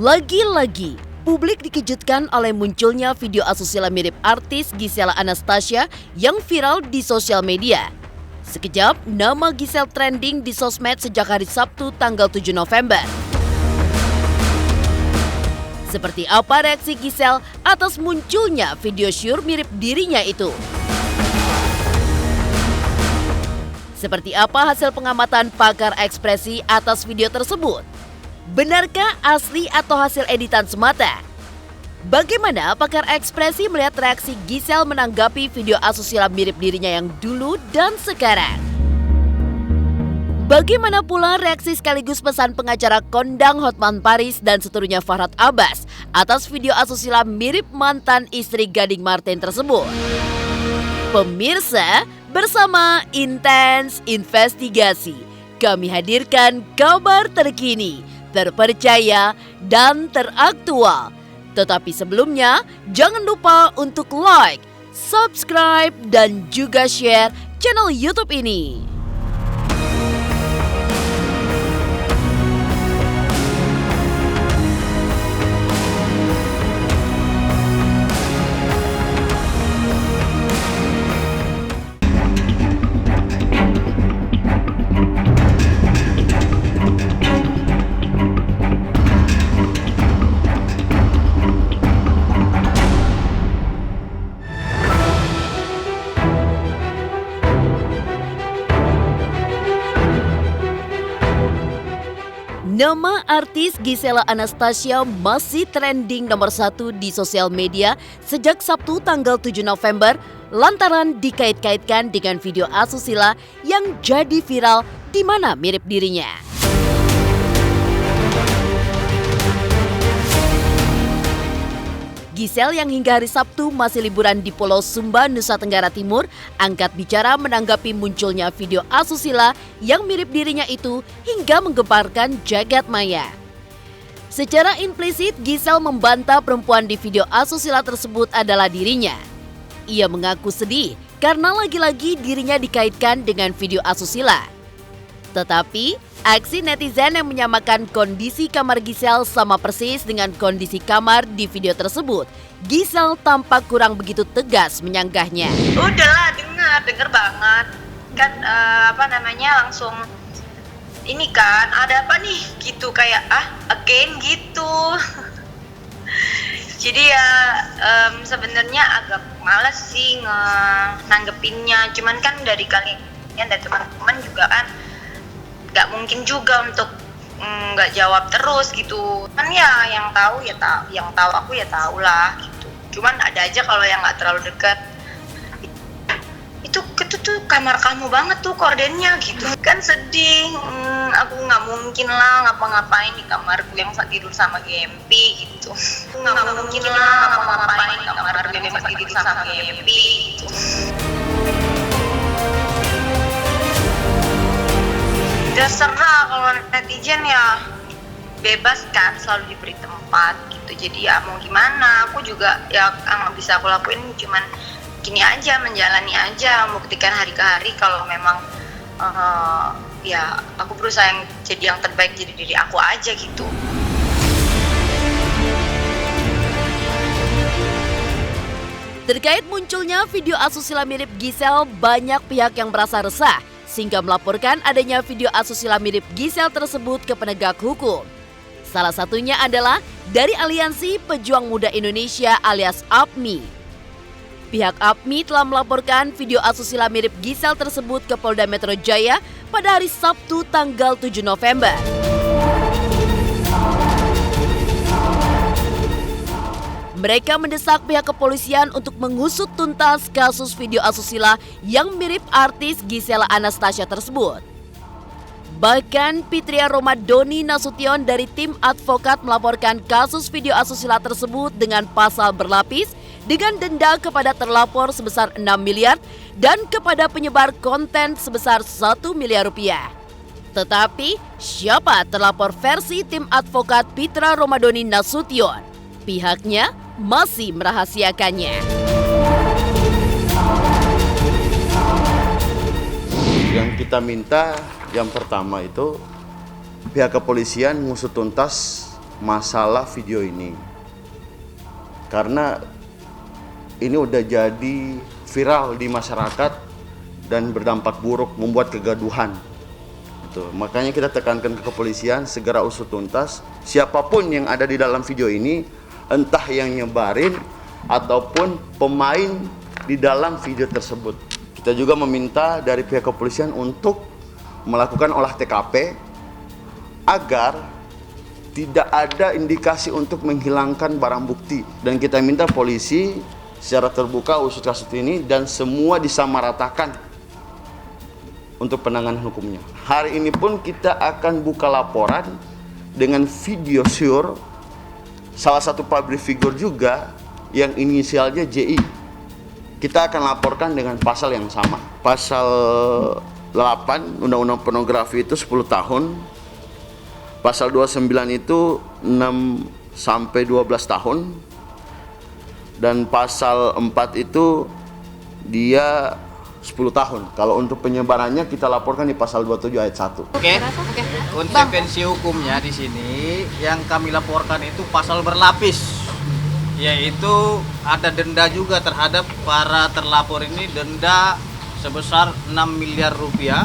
Lagi-lagi, publik dikejutkan oleh munculnya video asusila mirip artis Gisela Anastasia yang viral di sosial media. Sekejap, nama Gisel trending di sosmed sejak hari Sabtu tanggal 7 November. Seperti apa reaksi Gisel atas munculnya video syur mirip dirinya itu? Seperti apa hasil pengamatan pakar ekspresi atas video tersebut? Benarkah asli atau hasil editan semata? Bagaimana pakar ekspresi melihat reaksi Gisel menanggapi video asusila mirip dirinya yang dulu dan sekarang? Bagaimana pula reaksi sekaligus pesan pengacara kondang Hotman Paris dan seterusnya Farhad Abbas atas video asusila mirip mantan istri Gading Marten tersebut? Pemirsa, bersama Intens Investigasi, kami hadirkan kabar terkini, terpercaya, dan teraktual. Tetapi sebelumnya, jangan lupa untuk like, subscribe, dan juga share channel YouTube ini. Nama artis Gisela Anastasia masih trending nomor 1 di sosial media sejak Sabtu tanggal 7 November lantaran dikait-kaitkan dengan video asusila yang jadi viral di mana mirip dirinya. Gisel yang hingga hari Sabtu masih liburan di Pulau Sumba, Nusa Tenggara Timur, angkat bicara menanggapi munculnya video asusila yang mirip dirinya itu hingga menggemparkan jagat maya. Secara implisit, Gisel membantah perempuan di video asusila tersebut adalah dirinya. Ia mengaku sedih karena lagi-lagi dirinya dikaitkan dengan video asusila. Tetapi, aksi netizen yang menyamakan kondisi kamar Gisel sama persis dengan kondisi kamar di video tersebut, Gisel tampak kurang begitu tegas menyanggahnya. Udahlah, denger banget. Kan langsung ini kan ada apa nih gitu kayak again gitu. Jadi ya sebenarnya agak males sih nanggepinnya. Cuman kan dari kalian dari teman-teman juga kan nggak mungkin juga untuk nggak jawab terus gitu kan, ya yang tahu aku ya tahu lah gitu. Cuman ada aja kalau yang nggak terlalu dekat itu tuh kamar kamu banget tuh kordennya gitu kan, sedih. Aku nggak mungkin lah ngapa-ngapain di kamarku yang tidur sama Gempi gitu. Nggak mungkin lah ngapa-ngapain di kamarku yang tidur sama Gempi gitu. Terserah, kalau netizen ya bebas kan, selalu diberi tempat gitu. Jadi ya mau gimana, aku juga ya nggak bisa aku lakuin, cuman gini aja, menjalani aja, membuktikan hari ke hari kalau memang ya aku berusaha jadi yang terbaik, jadi diri aku aja gitu. Terkait munculnya video asusila mirip Gisel, banyak pihak yang merasa resah sehingga melaporkan adanya video asusila mirip Gisel tersebut ke penegak hukum. Salah satunya adalah dari Aliansi Pejuang Muda Indonesia alias APMI. Pihak APMI telah melaporkan video asusila mirip Gisel tersebut ke Polda Metro Jaya pada hari Sabtu tanggal 7 November. Mereka mendesak pihak kepolisian untuk mengusut tuntas kasus video asusila yang mirip artis Gisela Anastasia tersebut. Bahkan Pitria Romadoni Nasution dari tim advokat melaporkan kasus video asusila tersebut dengan pasal berlapis dengan denda kepada terlapor sebesar 6 miliar dan kepada penyebar konten sebesar 1 miliar rupiah. Tetapi siapa terlapor versi tim advokat Pitria Romadoni Nasution? Pihaknya masih merahasiakannya. Yang kita minta yang pertama itu pihak kepolisian mengusut tuntas masalah video ini. Karena ini udah jadi viral di masyarakat dan berdampak buruk, membuat kegaduhan. Gitu. Makanya kita tekankan ke kepolisian segera usut tuntas siapapun yang ada di dalam video ini, entah yang nyebarin ataupun pemain di dalam video tersebut. Kita juga meminta dari pihak kepolisian untuk melakukan olah TKP agar tidak ada indikasi untuk menghilangkan barang bukti, dan kita minta polisi secara terbuka usut kasus ini dan semua disamaratakan untuk penanganan hukumnya. Hari ini pun kita akan buka laporan dengan video syur salah satu public figure juga yang inisialnya JI. Kita akan laporkan dengan pasal yang sama. Pasal 8 Undang-Undang Pornografi itu 10 tahun. Pasal 29 itu 6 sampai 12 tahun. Dan pasal 4 itu dia 10 tahun. Kalau untuk penyebarannya kita laporkan di pasal 27 ayat 1. Oke. Konsekuensi hukumnya di sini yang kami laporkan itu pasal berlapis. Yaitu ada denda juga terhadap para terlapor ini, denda sebesar 6 miliar rupiah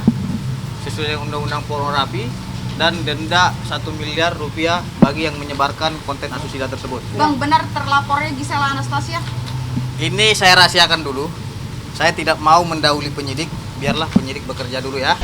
sesuai dengan Undang-Undang Pornografi, dan denda 1 miliar rupiah bagi yang menyebarkan konten asusila tersebut. Bang, benar terlapornya Gisela Anastasia? Ini saya rahasiakan dulu. Saya tidak mau mendahului penyidik, biarlah penyidik bekerja dulu ya.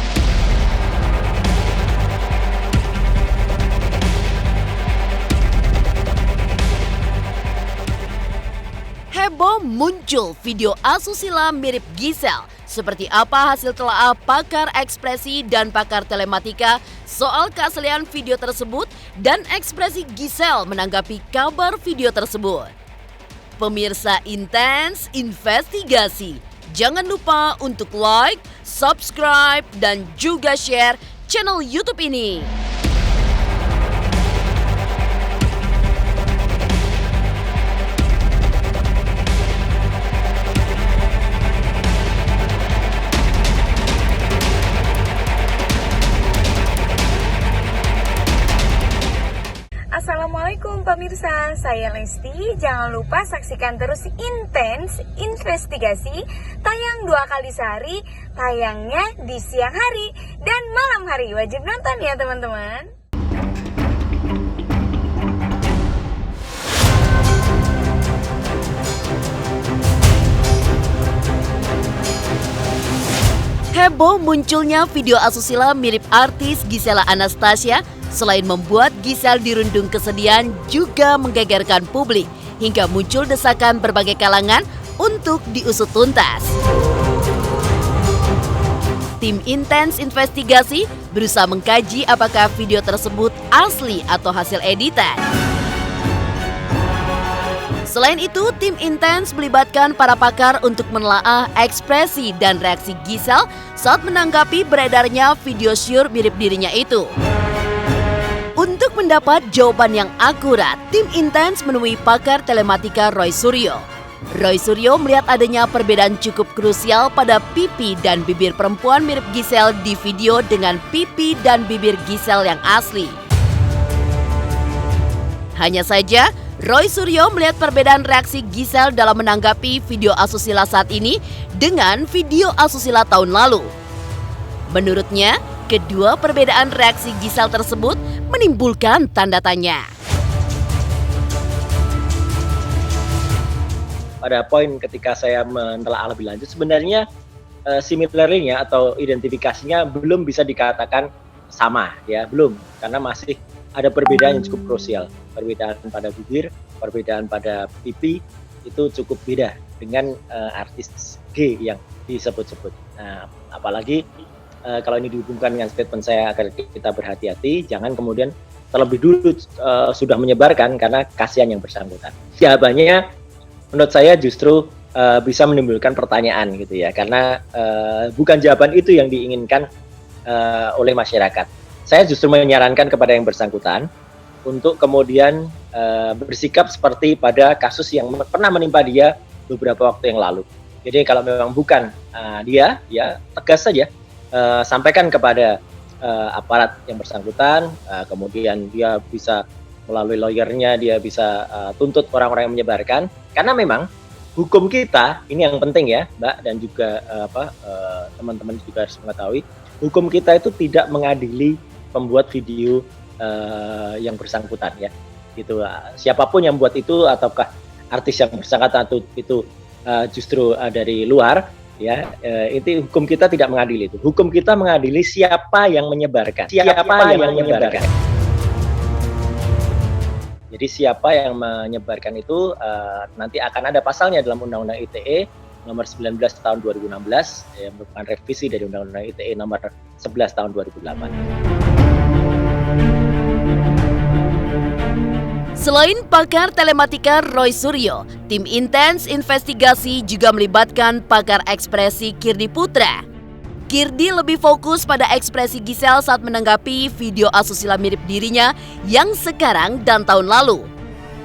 Heboh muncul video asusila mirip Gisel. Seperti apa hasil telaah pakar ekspresi dan pakar telematika soal keaslian video tersebut dan ekspresi Gisel menanggapi kabar video tersebut? Pemirsa Intens Investigasi, jangan lupa untuk like, subscribe, dan juga share channel YouTube ini. Assalamualaikum pemirsa, saya Lesti. Jangan lupa saksikan terus Intens Investigasi, tayang 2 kali sehari, tayangnya di siang hari dan malam hari. Wajib nonton ya teman-teman. Heboh munculnya video asusila mirip artis Gisela Anastasia. Selain membuat Gisel dirundung kesedihan, juga menggegerkan publik hingga muncul desakan berbagai kalangan untuk diusut tuntas. Tim Intens Investigasi berusaha mengkaji apakah video tersebut asli atau hasil editan. Selain itu, tim Intens melibatkan para pakar untuk menelaah ekspresi dan reaksi Gisel saat menanggapi beredarnya video syur mirip dirinya itu. Untuk mendapat jawaban yang akurat, tim Intens menemui pakar telematika Roy Suryo. Roy Suryo melihat adanya perbedaan cukup krusial pada pipi dan bibir perempuan mirip Gisel di video dengan pipi dan bibir Gisel yang asli. Hanya saja, Roy Suryo melihat perbedaan reaksi Gisel dalam menanggapi video asusila saat ini dengan video asusila tahun lalu. Menurutnya, kedua perbedaan reaksi Gisel tersebut menimbulkan tanda tanya. Pada poin ketika saya menelaah lebih lanjut, sebenarnya similarly-nya atau identifikasinya belum bisa dikatakan sama, ya belum, karena masih ada perbedaan yang cukup krusial. Perbedaan pada bibir, perbedaan pada pipi itu cukup beda dengan artis G yang disebut-sebut. Nah, apalagi kalau ini dihubungkan dengan statement saya agar kita berhati-hati, jangan kemudian terlebih dulu sudah menyebarkan karena kasihan yang bersangkutan. Jawabannya menurut saya justru bisa menimbulkan pertanyaan gitu ya, karena bukan jawaban itu yang diinginkan oleh masyarakat. Saya justru menyarankan kepada yang bersangkutan untuk kemudian bersikap seperti pada kasus yang pernah menimpa dia beberapa waktu yang lalu. Jadi kalau memang bukan dia, ya tegas saja. Sampaikan kepada aparat yang bersangkutan, kemudian dia bisa melalui lawyernya dia bisa tuntut orang-orang yang menyebarkan. Karena memang hukum kita ini yang penting ya, Mbak, dan juga teman-teman juga harus mengetahui, hukum kita itu tidak mengadili pembuat video yang bersangkutan ya. Gitu. Siapapun yang buat itu ataukah artis yang bersangkutan itu justru dari luar ya, itu hukum kita tidak mengadili itu. Hukum kita mengadili siapa yang menyebarkan. Siapa yang menyebarkan. Jadi siapa yang menyebarkan itu nanti akan ada pasalnya dalam Undang-Undang ITE nomor 19 tahun 2016 yang merupakan revisi dari Undang-Undang ITE nomor 11 tahun 2008. Selain pakar telematika Roy Suryo, tim intens investigasi juga melibatkan pakar ekspresi Kirdi Putra. Kirdi lebih fokus pada ekspresi Giselle saat menanggapi video asusila mirip dirinya yang sekarang dan tahun lalu.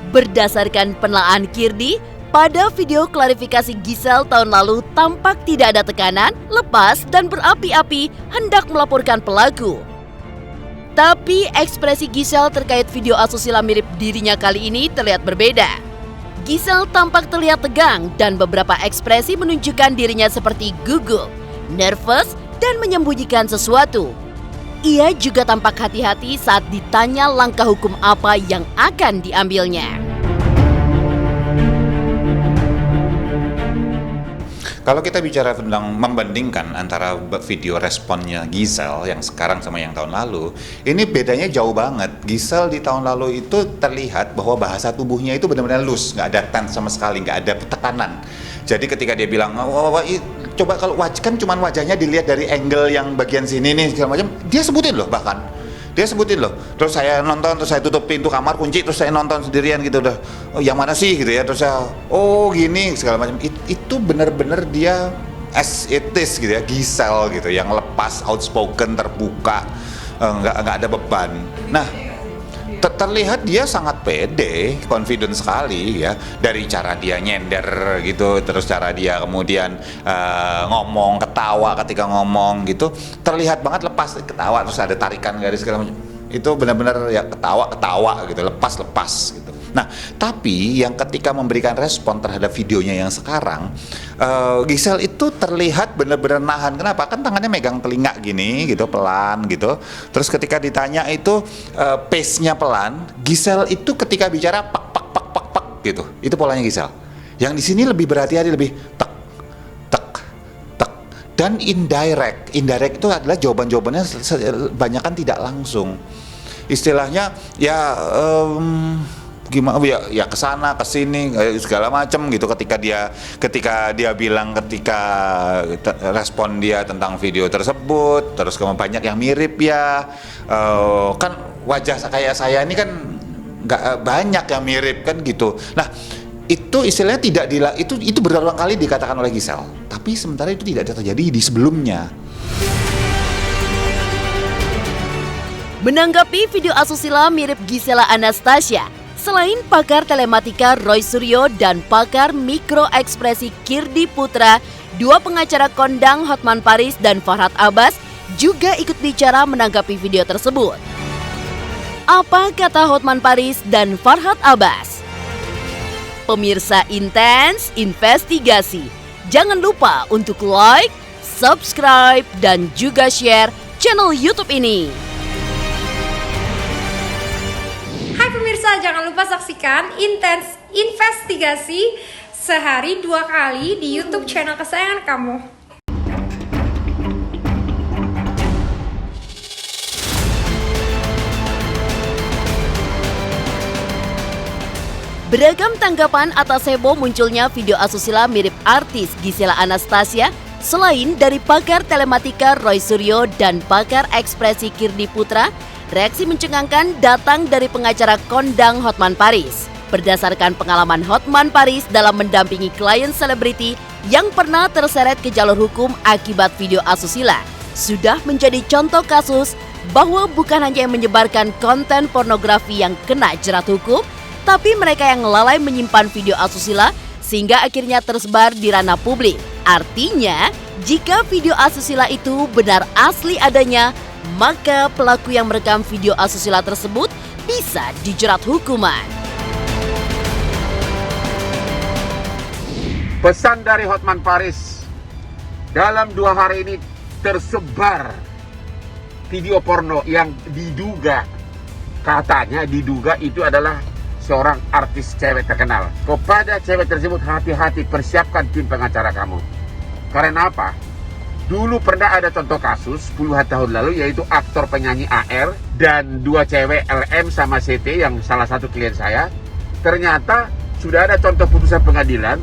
Berdasarkan penelaahan Kirdi, pada video klarifikasi Giselle tahun lalu tampak tidak ada tekanan, lepas, dan berapi-api hendak melaporkan pelaku. Tapi ekspresi Giselle terkait video asusila mirip dirinya kali ini terlihat berbeda. Giselle tampak terlihat tegang dan beberapa ekspresi menunjukkan dirinya seperti gugup, nervous, dan menyembunyikan sesuatu. Ia juga tampak hati-hati saat ditanya langkah hukum apa yang akan diambilnya. Kalau kita bicara tentang membandingkan antara video responnya Giselle yang sekarang sama yang tahun lalu, ini bedanya jauh banget. Giselle di tahun lalu itu terlihat bahwa bahasa tubuhnya itu benar-benar loose, nggak ada tense sama sekali, nggak ada tekanan. Jadi ketika dia bilang, coba kalau kan cuman wajahnya dilihat dari angle yang bagian sini nih segala macam, dia sebutin loh bahkan. Dia sebutin loh, terus saya nonton, terus saya tutup pintu kamar, kunci, terus saya nonton sendirian gitu udah, oh yang mana sih gitu ya, terus saya, oh gini segala macam. Itu benar-benar dia as it is gitu ya, Giselle gitu, yang lepas, outspoken, terbuka, nggak ada beban. Nah, terlihat dia sangat pede, confident sekali ya, dari cara dia nyender gitu, terus cara dia kemudian ngomong, ketawa ketika ngomong gitu, terlihat banget lepas, ketawa terus ada tarikan garis segala macam. Itu benar-benar ya ketawa gitu, lepas gitu. Nah, tapi yang ketika memberikan respon terhadap videonya yang sekarang, Giselle itu terlihat benar-benar nahan. Kenapa? Kan tangannya megang telinga gini gitu, pelan gitu. Terus ketika ditanya itu pace-nya pelan. Giselle itu ketika bicara pak gitu. Itu polanya Giselle. Yang di sini lebih berhati-hati, lebih tek. Dan indirect. Indirect itu adalah jawaban-jawabannya banyakan tidak langsung. Istilahnya ya gimana ya kesana kesini segala macam gitu ketika dia bilang ketika respon dia tentang video tersebut, terus kemudian banyak yang mirip ya, kan wajah kayak saya ini kan nggak banyak yang mirip kan gitu. Nah, itu istilahnya itu berulang kali dikatakan oleh Giselle, tapi sementara itu tidak terjadi di sebelumnya. Menanggapi video asusila mirip Gisela Anastasia, selain pakar telematika Roy Suryo dan pakar mikroekspresi Kirdi Putra, dua pengacara kondang Hotman Paris dan Farhad Abbas juga ikut bicara menanggapi video tersebut. Apa kata Hotman Paris dan Farhad Abbas? Pemirsa Intens Investigasi, jangan lupa untuk like, subscribe, dan juga share channel YouTube ini. Hai pemirsa, jangan lupa saksikan Intens Investigasi sehari 2 kali di YouTube channel kesayangan kamu. Beragam tanggapan atas heboh munculnya video asusila mirip artis Gisela Anastasia, selain dari pakar telematika Roy Suryo dan pakar ekspresi Kirdi Putra. Reaksi mencengangkan datang dari pengacara kondang Hotman Paris. Berdasarkan pengalaman Hotman Paris dalam mendampingi klien selebriti yang pernah terseret ke jalur hukum akibat video asusila, sudah menjadi contoh kasus bahwa bukan hanya yang menyebarkan konten pornografi yang kena jerat hukum, tapi mereka yang lalai menyimpan video asusila sehingga akhirnya tersebar di ranah publik. Artinya, jika video asusila itu benar asli adanya, maka pelaku yang merekam video asusila tersebut bisa bisa dijerat hukuman. Pesan dari Hotman Paris, dalam 2 hari ini tersebar video porno yang katanya diduga itu adalah seorang artis cewek terkenal. Kepada cewek tersebut, hati-hati, persiapkan tim pengacara kamu. Karena apa? Dulu pernah ada contoh kasus puluhan tahun lalu, yaitu aktor penyanyi AR dan 2 cewek LM sama CT yang salah satu klien saya. Ternyata sudah ada contoh putusan pengadilan,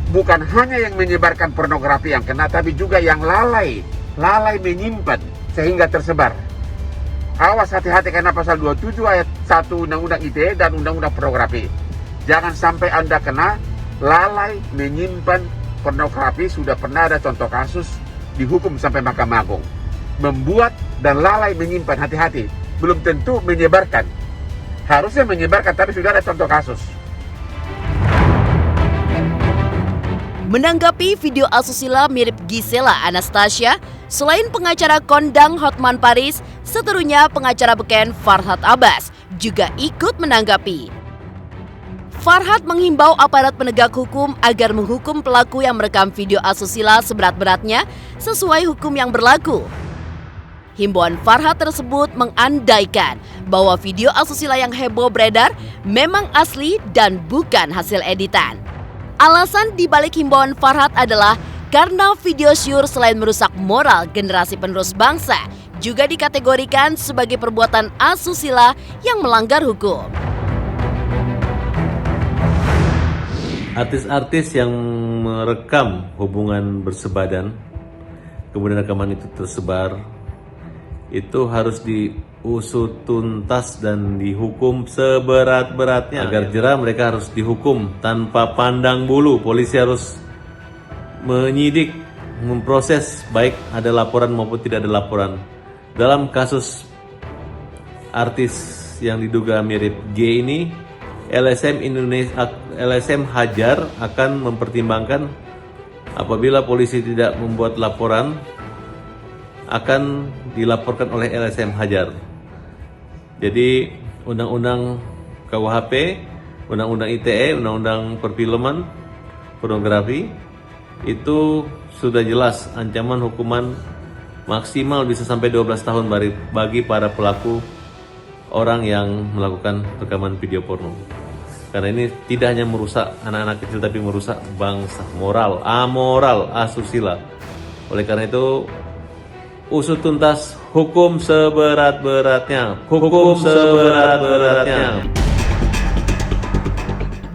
bukan hanya yang menyebarkan pornografi yang kena, tapi juga yang lalai menyimpan sehingga tersebar. Awas, hati-hati karena pasal 27 ayat 1 Undang-Undang ITE dan Undang-Undang Pornografi. Jangan sampai Anda kena lalai menyimpan pornografi. Sudah pernah ada contoh kasus dihukum sampai Mahkamah Agung. Membuat dan lalai menyimpan, hati-hati. Belum tentu menyebarkan. Harusnya menyebarkan, tapi sudah ada contoh kasus. Menanggapi video asusila mirip Gisela Anastasia, selain pengacara kondang Hotman Paris, seterusnya pengacara beken Farhad Abbas juga ikut menanggapi. Farhad menghimbau aparat penegak hukum agar menghukum pelaku yang merekam video asusila seberat-beratnya sesuai hukum yang berlaku. Himbauan Farhad tersebut mengandaikan bahwa video asusila yang heboh beredar memang asli dan bukan hasil editan. Alasan dibalik himbauan Farhad adalah karena video syur selain merusak moral generasi penerus bangsa, juga dikategorikan sebagai perbuatan asusila yang melanggar hukum. Artis-artis yang merekam hubungan bersebadan, kemudian rekaman itu tersebar, itu harus diusut tuntas dan dihukum seberat-beratnya. Agar jera, mereka harus dihukum tanpa pandang bulu. Polisi harus menyidik, memproses baik ada laporan maupun tidak ada laporan. Dalam kasus artis yang diduga mirip G ini, LSM Hajar akan mempertimbangkan apabila polisi tidak membuat laporan, akan dilaporkan oleh LSM Hajar. Jadi Undang-Undang KUHP, Undang-Undang ITE, Undang-Undang Perfilman, Pornografi, itu sudah jelas ancaman hukuman maksimal bisa sampai 12 tahun bagi para pelaku orang yang melakukan rekaman video porno. Karena ini tidak hanya merusak anak-anak kecil, tapi merusak bangsa, moral, amoral, asusila. Oleh karena itu, usut tuntas, hukum seberat-beratnya. Hukum seberat-beratnya.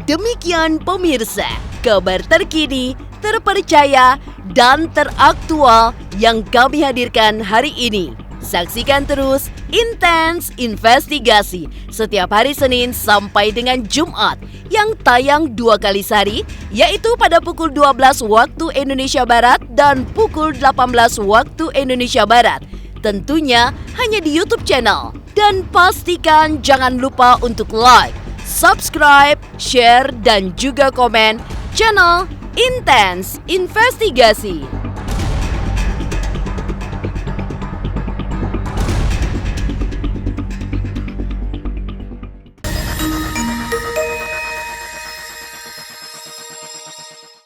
Demikian pemirsa, kabar terkini, terpercaya, dan teraktual yang kami hadirkan hari ini. Saksikan terus Intens Investigasi setiap hari Senin sampai dengan Jumat yang tayang 2 kali sehari, yaitu pada pukul 12 waktu Indonesia Barat dan pukul 18 waktu Indonesia Barat. Tentunya hanya di YouTube channel. Dan pastikan jangan lupa untuk like, subscribe, share, dan juga komen channel Intens Investigasi.